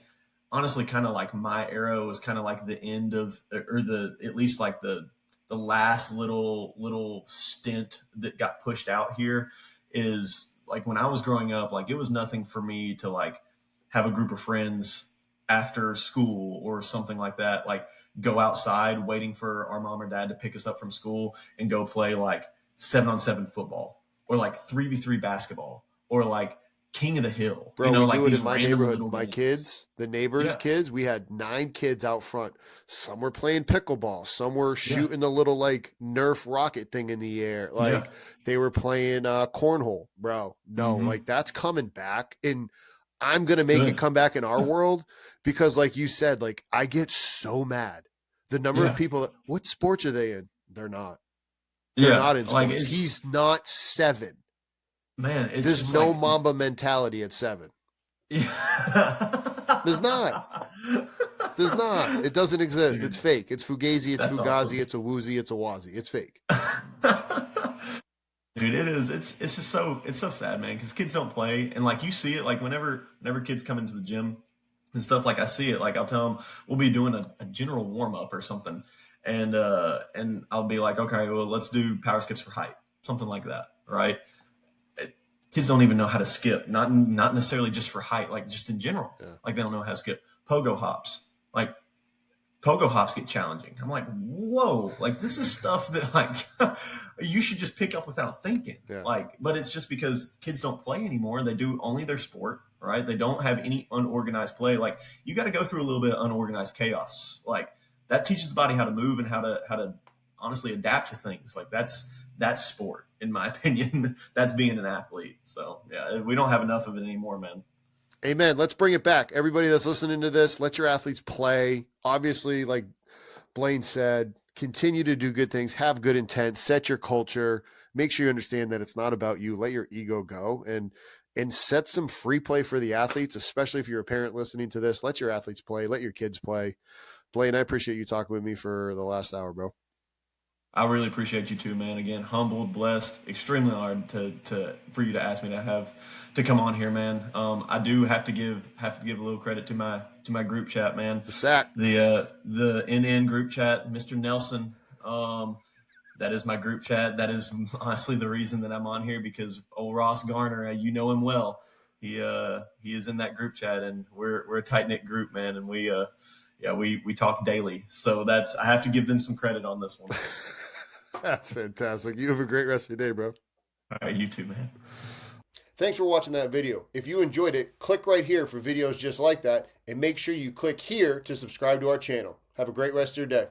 honestly kind of like my era was kind of like the end of or the at least like the last little stint that got pushed out here is like when I was growing up, like it was nothing for me to like have a group of friends after school or something like that, like go outside waiting for our mom or dad to pick us up from school and go play like 7-on-7 football or like 3v3 basketball or like King of the Hill, Bro, we like do it these in my random neighborhood. little My games. kids, the neighbors' Yeah, kids, we had 9 kids out front. Some were playing pickleball. Some were yeah, shooting the little like Nerf rocket thing in the air. yeah. Like they were playing cornhole, bro. No, Hmm. like that's coming back. And I'm going to make it Good. come back in our world because, like you said, like I get so mad. The number of Yeah, people that, what sports are they in? They're not. They're yeah. not in Like sports. it's He's not 7. man, it's There's just no like Mamba mentality at 7. yeah. There's not. There's not. It doesn't exist. It's Dude, fake. It's Fugazi. It's that's Fugazi. awesome. It's a Woozy. It's a Wazi. It's fake. Dude, it is. It's just so it's so sad, man. Because kids don't play, and like you see it, like whenever kids come into the gym and stuff, like I see it. Like I'll tell them we'll be doing a general warm up or something, and I'll be like, okay, well let's do power skips for height, something like that, right? Kids don't even know how to skip, not necessarily just for height, like just in general, Yeah. like they don't know how to skip pogo hops, like pogo hops get challenging. I'm like, whoa, like this is stuff that like you should just pick up without thinking. Yeah. Like, but it's just because kids don't play anymore. They do only their sport, right? They don't have any unorganized play. Like you got to go through a little bit of unorganized chaos. Like that teaches the body how to move and how to honestly adapt to things. Like that's sport, in my opinion. That's being an athlete. So yeah, we don't have enough of it anymore, man. Amen. Let's bring it back. Everybody that's listening to this, let your athletes play. Obviously, like Blaine said, continue to do good things, have good intent, set your culture, make sure you understand that it's not about you. Let your ego go and set some free play for the athletes, especially if you're a parent listening to this. Let your athletes play, let your kids play. Blaine, I appreciate you talking with me for the last hour, bro. I really appreciate you too, man. Again, humbled, blessed, extremely honored to for you to ask me to come on here, man. I do have to give a little credit to my group chat, man. The sack. The NN group chat, Mr. Nelson. That is my group chat. That is honestly the reason that I'm on here because old Ross Garner, you know him well. He is in that group chat, and we're a tight knit group, man. And we talk daily. So I have to give them some credit on this one. That's fantastic. You have a great rest of your day, bro. All right, you too, man. Thanks for watching that video. If you enjoyed it, click right here for videos just like that, and make sure you click here to subscribe to our channel. Have a great rest of your day.